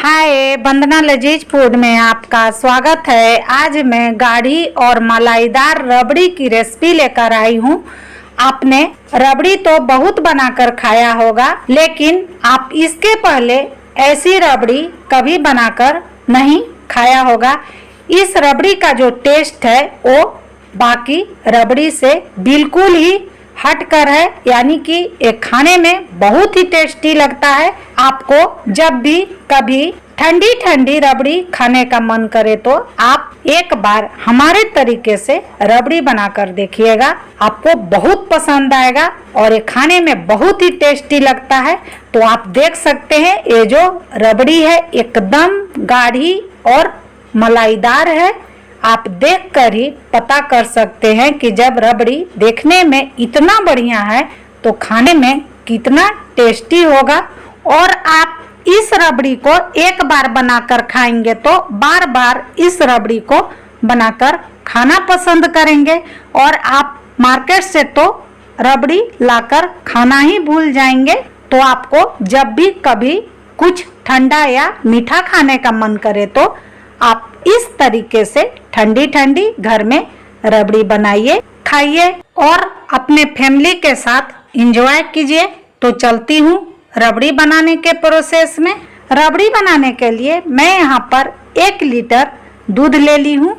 हाय, वंदना लजीज फूड में आपका स्वागत है। आज मैं गाढ़ी और मलाईदार रबड़ी की रेसिपी लेकर आई हूँ। आपने रबड़ी तो बहुत बनाकर खाया होगा, लेकिन आप इसके पहले ऐसी रबड़ी कभी बनाकर नहीं खाया होगा। इस रबड़ी का जो टेस्ट है वो बाकी रबड़ी से बिल्कुल ही हटकर है, यानी कि ये खाने में बहुत ही टेस्टी लगता है। आपको जब भी कभी ठंडी ठंडी रबड़ी खाने का मन करे तो आप एक बार हमारे तरीके से रबड़ी बनाकर देखिएगा, आपको बहुत पसंद आएगा और ये खाने में बहुत ही टेस्टी लगता है। तो आप देख सकते हैं ये जो रबड़ी है एकदम गाढ़ी और मलाईदार है। आप देखकर ही पता कर सकते हैं कि जब रबड़ी देखने में इतना बढ़िया है तो खाने में कितना टेस्टी होगा। और आप इस रबड़ी को एक बार बनाकर खाएंगे तो बार बार इस रबड़ी को बनाकर खाना पसंद करेंगे और आप मार्केट से तो रबड़ी लाकर खाना ही भूल जाएंगे। तो आपको जब भी कभी कुछ ठंडा या मीठा खाने का मन करे तो आप इस तरीके से ठंडी ठंडी घर में रबड़ी बनाइए, खाइए और अपने फैमिली के साथ एंजॉय कीजिए। तो चलती हूँ रबड़ी बनाने के प्रोसेस में। रबड़ी बनाने के लिए मैं यहाँ पर 1 लीटर दूध ले ली हूँ।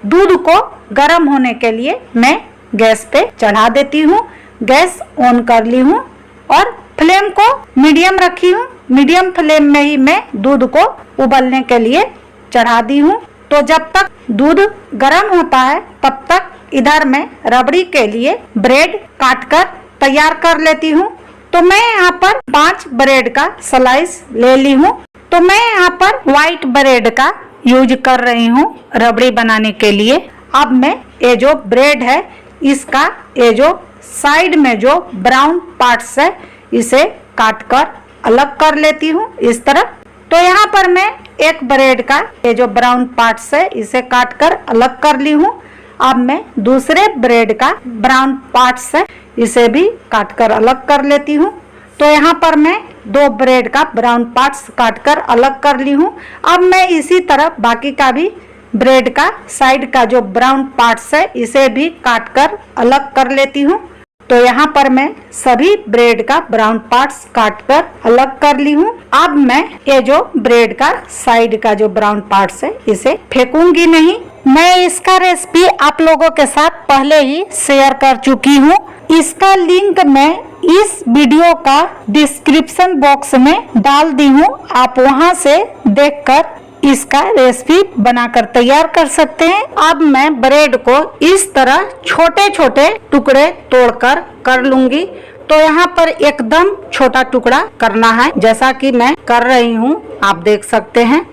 दूध को गर्म होने के लिए मैं गैस पे चढ़ा देती हूँ। गैस ऑन कर ली हूँ और फ्लेम को मीडियम रखी हूँ। मीडियम फ्लेम में ही मैं दूध को उबलने के लिए चढ़ा दी हूँ। तो जब तक दूध गर्म होता है तब तक इधर मैं रबड़ी के लिए ब्रेड काट कर तैयार कर लेती हूँ। तो मैं यहाँ पर 5 ब्रेड का स्लाइस ले ली हूँ। तो मैं यहाँ पर व्हाइट ब्रेड का यूज कर रही हूँ रबड़ी बनाने के लिए। अब मैं ये जो ब्रेड है इसका ये जो साइड में जो ब्राउन पार्ट्स है इसे काट कर अलग कर लेती हूँ इस तरह। तो यहाँ पर मैं एक ब्रेड का ये जो ब्राउन पार्ट्स है इसे काट कर अलग कर ली हूँ। अब मैं दूसरे ब्रेड का ब्राउन पार्ट्स है इसे भी काट कर अलग कर लेती हूँ। तो यहाँ पर मैं 2 ब्रेड का ब्राउन पार्ट्स काट कर अलग कर ली हूँ। अब मैं इसी तरह बाकी का भी ब्रेड का साइड का जो ब्राउन पार्ट्स है इसे भी काट कर अलग कर लेती हूँ। तो यहाँ पर मैं सभी ब्रेड का ब्राउन पार्ट्स काट कर अलग कर ली हूँ। अब मैं ये जो ब्रेड का साइड का जो ब्राउन पार्ट्स है इसे फेंकूंगी नहीं। मैं इसका रेसिपी आप लोगों के साथ पहले ही शेयर कर चुकी हूँ। इसका लिंक मैं इस वीडियो का डिस्क्रिप्शन बॉक्स में डाल दी हूँ। आप वहाँ से देखकर इसका रेसिपी बनाकर तैयार कर सकते हैं। अब मैं ब्रेड को इस तरह छोटे छोटे टुकड़े तोड़कर कर लूंगी। तो यहाँ पर एकदम छोटा टुकड़ा करना है, जैसा कि मैं कर रही हूँ, आप देख सकते हैं।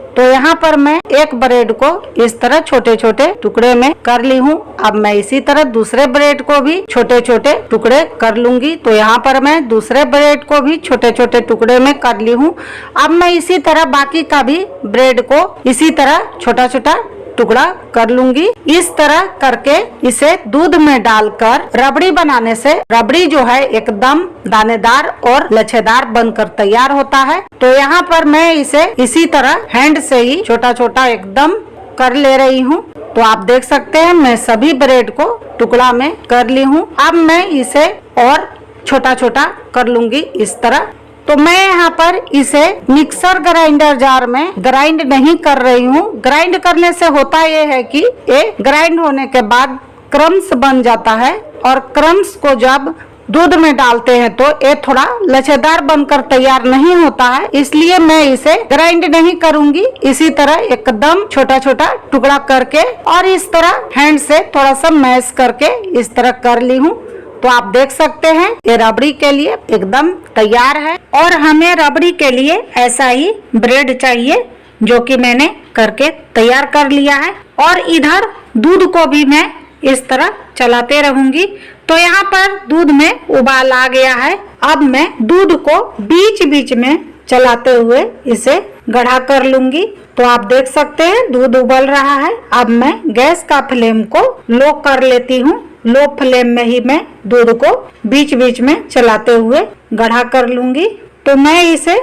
तो यहाँ पर मैं एक ब्रेड को इस तरह छोटे छोटे टुकड़े में कर ली हूँ। अब मैं इसी तरह दूसरे ब्रेड को भी छोटे छोटे टुकड़े कर लूंगी। तो यहाँ पर मैं दूसरे ब्रेड को भी छोटे छोटे टुकड़े में कर ली हूँ। अब मैं इसी तरह बाकी का भी ब्रेड को इसी तरह छोटा छोटा टुकड़ा कर लूंगी। इस तरह करके इसे दूध में डालकर रबड़ी बनाने से रबड़ी जो है एकदम दानेदार और लच्छेदार बनकर तैयार होता है। तो यहाँ पर मैं इसे इसी तरह हैंड से ही छोटा छोटा एकदम कर ले रही हूँ। तो आप देख सकते हैं मैं सभी ब्रेड को टुकड़ा में कर ली हूँ। अब मैं इसे और छोटा छोटा कर लूंगी इस तरह। तो मैं यहाँ पर इसे मिक्सर ग्राइंडर जार में ग्राइंड नहीं कर रही हूँ। ग्राइंड करने से होता ये है कि ये ग्राइंड होने के बाद क्रम्स बन जाता है और क्रम्स को जब दूध में डालते हैं तो ये थोड़ा लच्छेदार बनकर तैयार नहीं होता है। इसलिए मैं इसे ग्राइंड नहीं करूंगी। इसी तरह एकदम छोटा छोटा टुकड़ा करके और इस तरह हैंड से थोड़ा सा मैश करके इस तरह कर ली हूँ। तो आप देख सकते हैं ये रबड़ी के लिए एकदम तैयार है। और हमें रबड़ी के लिए ऐसा ही ब्रेड चाहिए जो कि मैंने करके तैयार कर लिया है। और इधर दूध को भी मैं इस तरह चलाते रहूंगी। तो यहाँ पर दूध में उबाल आ गया है। अब मैं दूध को बीच बीच में चलाते हुए इसे गढ़ा कर लूंगी। तो आप देख सकते हैं दूध उबल रहा है। अब मैं गैस का फ्लेम को लो कर लेती हूँ। लो फ्लेम में ही मैं दूध को बीच बीच में चलाते हुए गढ़ा कर लूंगी। तो मैं इसे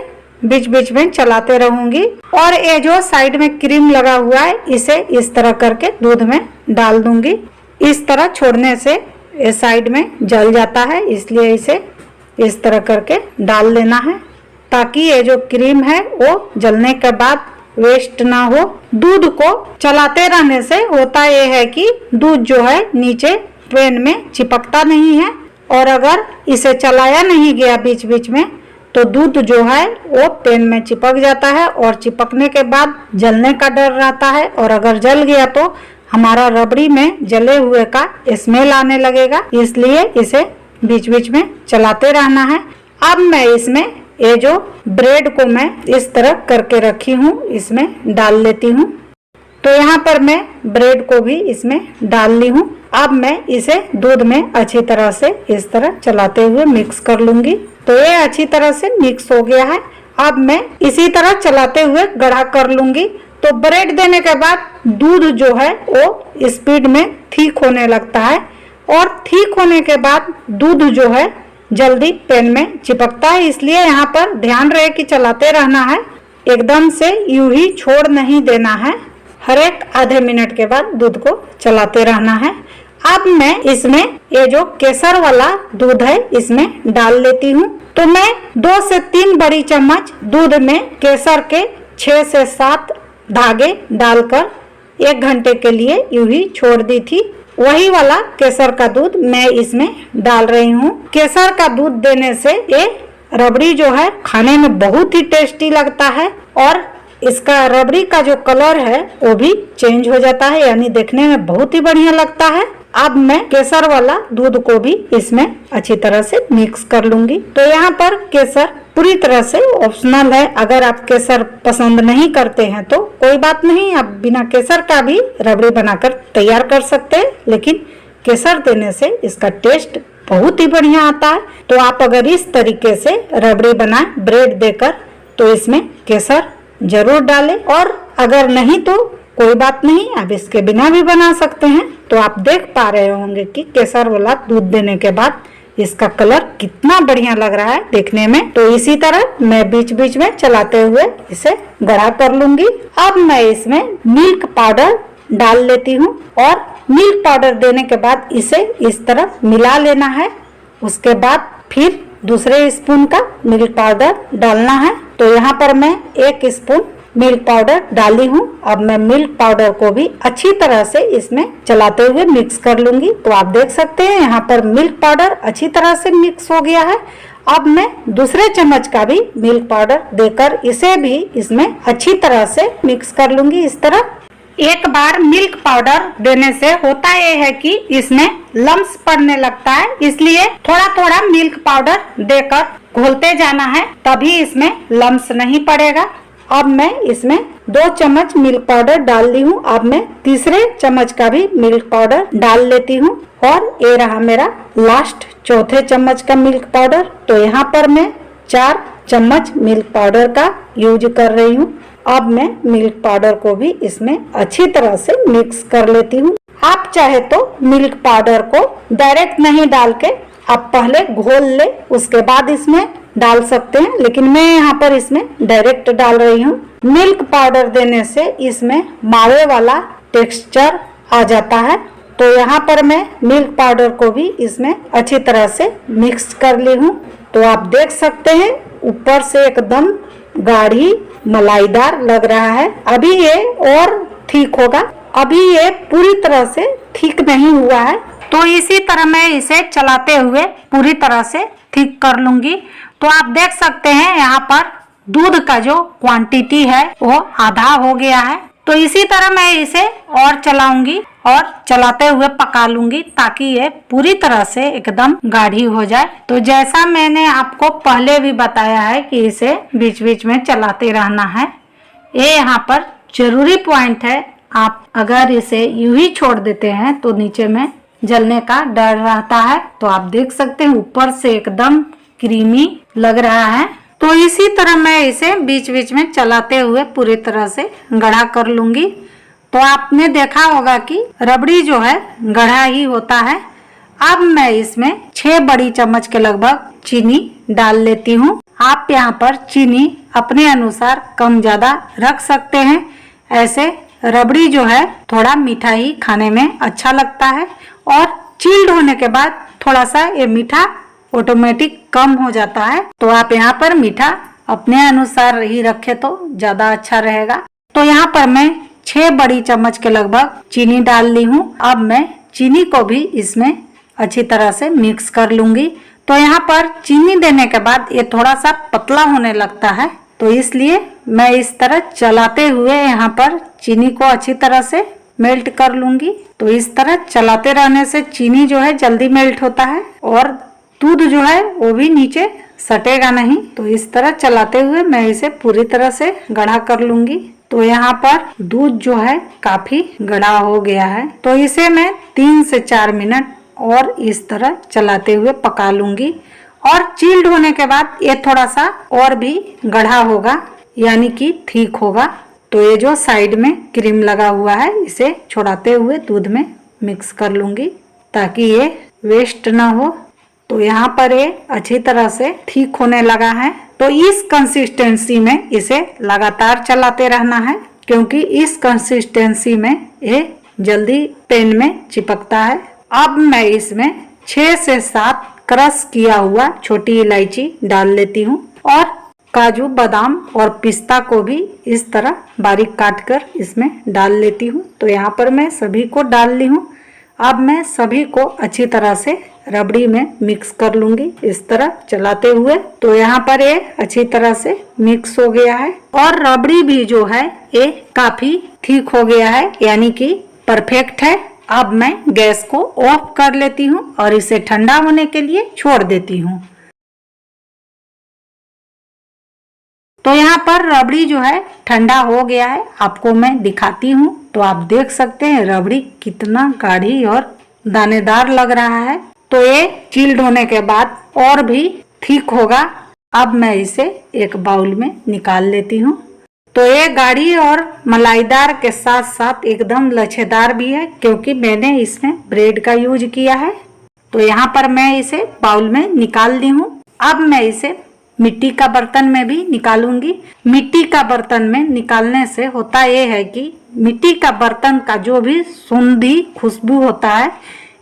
बीच बीच में चलाते रहूंगी। और ये जो साइड में क्रीम लगा हुआ है इसे इस तरह करके दूध में डाल दूंगी। इस तरह छोड़ने से ये साइड में जल जाता है, इसलिए इसे इस तरह करके डाल देना है ताकि ये जो क्रीम है वो जलने के बाद वेस्ट ना हो। दूध को चलाते रहने से होता ये है कि दूध जो है नीचे पैन में चिपकता नहीं है, और अगर इसे चलाया नहीं गया बीच बीच में तो दूध जो है वो पैन में चिपक जाता है और चिपकने के बाद जलने का डर रहता है, और अगर जल गया तो हमारा रबड़ी में जले हुए का स्मेल आने लगेगा। इसलिए इसे बीच बीच में चलाते रहना है। अब मैं इसमें ये जो ब्रेड को मैं इस तरह करके रखी हूँ इसमें डाल लेती हूँ। तो यहाँ पर मैं ब्रेड को भी इसमें डाल ली हूँ। अब मैं इसे दूध में अच्छी तरह से इस तरह चलाते हुए मिक्स कर लूंगी। तो ये अच्छी तरह से मिक्स हो गया है। अब मैं इसी तरह चलाते हुए गाढ़ा कर लूंगी। तो ब्रेड देने के बाद दूध जो है वो स्पीड में थिक होने लगता है, और थिक होने के बाद दूध जो है जल्दी पैन में चिपकता है। इसलिए यहाँ पर ध्यान रहे कि चलाते रहना है, एकदम से यूं ही छोड़ नहीं देना है। हर एक आधे मिनट के बाद दूध को चलाते रहना है। अब मैं इसमें ये जो केसर वाला दूध है इसमें डाल लेती हूँ। तो मैं 2 से 3 बड़ी चम्मच दूध में केसर के 6 से 7 धागे डालकर 1 घंटे के लिए यूं ही छोड़ दी थी। वही वाला केसर का दूध मैं इसमें डाल रही हूँ। केसर का दूध देने से ये रबड़ी जो है खाने में बहुत ही टेस्टी लगता है, और इसका रबड़ी का जो कलर है वो भी चेंज हो जाता है, यानी देखने में बहुत ही बढ़िया लगता है। अब मैं केसर वाला दूध को भी इसमें अच्छी तरह से मिक्स कर लूंगी। तो यहाँ पर केसर पूरी तरह से ऑप्शनल है। अगर आप केसर पसंद नहीं करते हैं तो कोई बात नहीं, आप बिना केसर का भी रबड़ी बनाकर तैयार कर सकते हैं, लेकिन केसर देने से इसका टेस्ट बहुत ही बढ़िया आता है। तो आप अगर इस तरीके से रबड़ी बनाए ब्रेड देकर तो इसमें केसर जरूर डालें, और अगर नहीं तो कोई बात नहीं, आप इसके बिना भी बना सकते हैं। तो आप देख पा रहे होंगे कि केसर वाला दूध देने के बाद इसका कलर कितना बढ़िया लग रहा है देखने में। तो इसी तरह मैं बीच बीच में चलाते हुए इसे गाढ़ा कर लूंगी। अब मैं इसमें मिल्क पाउडर डाल लेती हूँ, और मिल्क पाउडर देने के बाद इसे इस तरह मिला लेना है। उसके बाद फिर दूसरे स्पून का मिल्क पाउडर डालना है। तो यहाँ पर मैं 1 स्पून मिल्क पाउडर डाली हूँ। अब मैं मिल्क पाउडर को भी अच्छी तरह से इसमें चलाते हुए मिक्स कर लूंगी। तो आप देख सकते हैं यहाँ पर मिल्क पाउडर अच्छी तरह से मिक्स हो गया है। अब मैं दूसरे चम्मच का भी मिल्क पाउडर देकर इसे भी इसमें अच्छी तरह से मिक्स कर लूंगी। इस तरह एक बार मिल्क पाउडर देने से होता यह है कि इसमें लम्स पड़ने लगता है, इसलिए थोड़ा थोड़ा मिल्क पाउडर देकर घोलते जाना है, तभी इसमें लम्स नहीं पड़ेगा। अब मैं इसमें 2 चम्मच मिल्क पाउडर डाल ली हूँ। अब मैं तीसरे चम्मच का भी मिल्क पाउडर डाल लेती हूँ, और ये रहा मेरा लास्ट चौथे चम्मच का मिल्क पाउडर। तो यहाँ पर मैं 4 चम्मच मिल्क पाउडर का यूज कर रही हूँ। अब मैं मिल्क पाउडर को भी इसमें अच्छी तरह से मिक्स कर लेती हूँ। आप चाहे तो मिल्क पाउडर को डायरेक्ट नहीं डाल के आप पहले घोल ले, उसके बाद इसमें डाल सकते हैं, लेकिन मैं यहाँ पर इसमें डायरेक्ट डाल रही हूँ। मिल्क पाउडर देने से इसमें मावे वाला टेक्सचर आ जाता है। तो यहाँ पर मैं मिल्क पाउडर को भी इसमें अच्छी तरह से मिक्स कर ली हूँ। तो आप देख सकते हैं ऊपर से एकदम गाढ़ी मलाईदार लग रहा है। अभी ये और ठीक होगा, अभी ये पूरी तरह से ठीक नहीं हुआ है। तो इसी तरह मैं इसे चलाते हुए पूरी तरह से ठीक कर लूंगी। तो आप देख सकते हैं यहाँ पर दूध का जो क्वांटिटी है वो आधा हो गया है। तो इसी तरह मैं इसे और चलाऊंगी और चलाते हुए पका लूंगी ताकि ये पूरी तरह से एकदम गाढ़ी हो जाए। तो जैसा मैंने आपको पहले भी बताया है कि इसे बीच बीच में चलाते रहना है। ये यहाँ पर जरूरी पॉइंट है। आप अगर इसे यूं ही छोड़ देते हैं तो नीचे में जलने का डर रहता है। तो आप देख सकते हैं ऊपर से एकदम क्रीमी लग रहा है। तो इसी तरह मैं इसे बीच बीच में चलाते हुए पूरी तरह से गाढ़ा कर लूंगी। तो आपने देखा होगा कि रबड़ी जो है गाढ़ा ही होता है। अब मैं इसमें 6 बड़ी चम्मच के लगभग चीनी डाल लेती हूँ। आप यहाँ पर चीनी अपने अनुसार कम ज़्यादा रख सकते हैं। ऐसे रबड़ी जो है थोड़ा मीठा ही खाने में अच्छा लगता है और चिल्ड होने के बाद थोड़ा सा ये मीठा ऑटोमेटिक कम हो जाता है। तो आप यहाँ पर मीठा अपने अनुसार ही रखे तो ज़्यादा अच्छा रहेगा। तो यहाँ पर मैं 6 बड़ी चम्मच के लगभग चीनी डाल ली हूँ। अब मैं चीनी को भी इसमें अच्छी तरह से मिक्स कर लूंगी। तो यहाँ पर चीनी देने के बाद ये थोड़ा सा पतला होने लगता है, तो इसलिए मैं इस तरह चलाते हुए यहाँ पर चीनी को अच्छी तरह से मेल्ट कर लूंगी। तो इस तरह चलाते रहने से चीनी जो है जल्दी मेल्ट होता है और दूध जो है वो भी नीचे सटेगा नहीं। तो इस तरह चलाते हुए मैं इसे पूरी तरह से गाढ़ा कर लूंगी। तो यहाँ पर दूध जो है काफी गाढ़ा हो गया है, तो इसे मैं 3 से 4 मिनट और इस तरह चलाते हुए पका लूंगी। और चिल्ड होने के बाद ये थोड़ा सा और भी गाढ़ा होगा, यानी कि ठीक होगा। तो ये जो साइड में क्रीम लगा हुआ है इसे छोड़ाते हुए दूध में मिक्स कर लूंगी ताकि ये वेस्ट ना हो। तो यहाँ पर ये अच्छी तरह से ठीक होने लगा है। तो इस कंसिस्टेंसी में इसे लगातार चलाते रहना है, क्योंकि इस कंसिस्टेंसी में ये जल्दी पैन में चिपकता है। अब मैं इसमें 6 से 7 क्रश किया हुआ छोटी इलायची डाल लेती हूँ और काजू, बादाम और पिस्ता को भी इस तरह बारीक काट कर इसमें डाल लेती हूँ। तो यहाँ पर मैं सभी को डाल ली हूँ। अब मैं सभी को अच्छी तरह से रबड़ी में मिक्स कर लूंगी इस तरह चलाते हुए। तो यहाँ पर ये अच्छी तरह से मिक्स हो गया है और रबड़ी भी जो है ये काफी ठीक हो गया है, यानी कि परफेक्ट है। अब मैं गैस को ऑफ कर लेती हूँ और इसे ठंडा होने के लिए छोड़ देती हूँ। तो यहाँ पर रबड़ी जो है ठंडा हो गया है, आपको मैं दिखाती हूँ। तो आप देख सकते हैं रबड़ी कितना गाढ़ी और दानेदार लग रहा है। तो ये चिल्ड होने के बाद और भी ठीक होगा। अब मैं इसे एक बाउल में निकाल लेती हूँ। तो ये गाढ़ी और मलाईदार के साथ साथ एकदम लच्छेदार भी है, क्योंकि मैंने इसमें ब्रेड का यूज किया है। तो यहाँ पर मैं इसे बाउल में निकाल ली हूँ। अब मैं इसे मिट्टी का बर्तन में भी निकालूंगी। मिट्टी का बर्तन में निकालने से होता ये है कि मिट्टी का बर्तन का जो भी सुंधी खुशबू होता है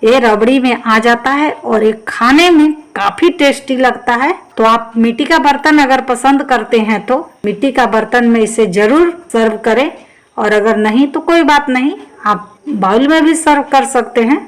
ये रबड़ी में आ जाता है और ये खाने में काफी टेस्टी लगता है। तो आप मिट्टी का बर्तन अगर पसंद करते हैं तो मिट्टी का बर्तन में इसे जरूर सर्व करें, और अगर नहीं तो कोई बात नहीं, आप बाउल में भी सर्व कर सकते हैं।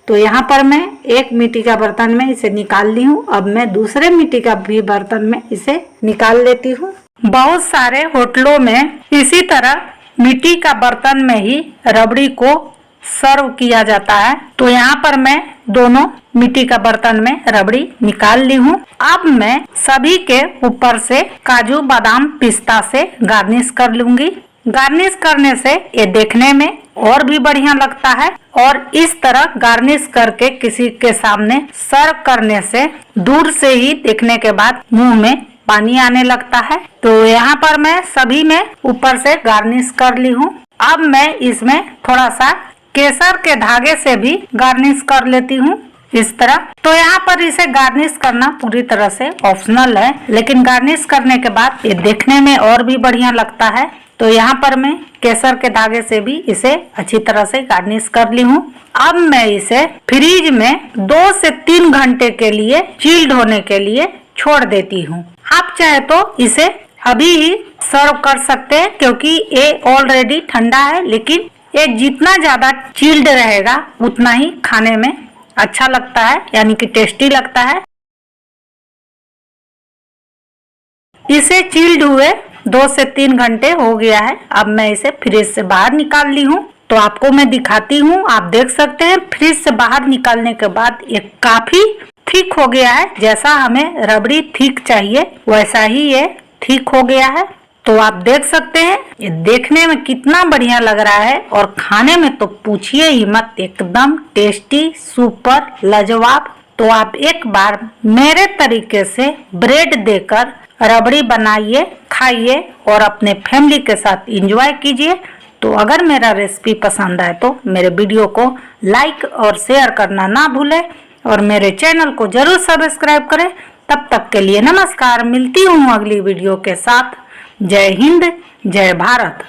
तो यहाँ पर मैं एक मिट्टी का बर्तन में इसे निकाल ली हूँ। अब मैं दूसरे मिट्टी का भी बर्तन में इसे निकाल लेती हूँ। बहुत सारे होटलों में इसी तरह मिट्टी का बर्तन में ही रबड़ी को सर्व किया जाता है। तो यहाँ पर मैं दोनों मिट्टी का बर्तन में रबड़ी निकाल ली हूँ। अब मैं सभी के ऊपर से काजू, बादाम, पिस्ता से गार्निश कर लूंगी। गार्निश करने से ये देखने में और भी बढ़िया लगता है, और इस तरह गार्निश करके किसी के सामने सर्व करने से दूर से ही देखने के बाद मुंह में पानी आने लगता है। तो यहाँ पर मैं सभी में ऊपर से गार्निश कर ली हूँ। अब मैं इसमें थोड़ा सा केसर के धागे से भी गार्निश कर लेती हूँ इस तरह। तो यहाँ पर इसे गार्निश करना पूरी तरह से ऑप्शनल है, लेकिन गार्निश करने के बाद ये देखने में और भी बढ़िया लगता है। तो यहाँ पर मैं केसर के धागे से भी इसे अच्छी तरह से गार्निश कर ली हूँ। अब मैं इसे फ्रीज में 2 से 3 घंटे के लिए चिल्ड होने के लिए छोड़ देती हूँ। आप चाहे तो इसे अभी ही सर्व कर सकते हैं, क्योंकि ये ऑलरेडी ठंडा है, लेकिन ये जितना ज्यादा चिल्ड रहेगा उतना ही खाने में अच्छा लगता है, यानी कि टेस्टी लगता है। इसे चिल्ड हुए 2 से 3 घंटे हो गया है। अब मैं इसे फ्रिज से बाहर निकाल ली हूँ। तो आपको मैं दिखाती हूँ। आप देख सकते हैं फ्रिज से बाहर निकालने के बाद ये काफी ठीक हो गया है। जैसा हमें रबड़ी ठीक चाहिए वैसा ही ये ठीक हो गया है। तो आप देख सकते हैं ये देखने में कितना बढ़िया लग रहा है, और खाने में तो पूछिए ही मत, एकदम टेस्टी, सुपर, लाजवाब। तो आप एक बार मेरे तरीके से ब्रेड देकर रबड़ी बनाइए, खाइए और अपने फैमिली के साथ एंजॉय कीजिए। तो अगर मेरा रेसिपी पसंद आए तो मेरे वीडियो को लाइक और शेयर करना ना भूलें, और मेरे चैनल को जरूर सब्सक्राइब करें तब तक के लिए नमस्कार। मिलती हूँ अगली वीडियो के साथ। जय हिंद, जय भारत।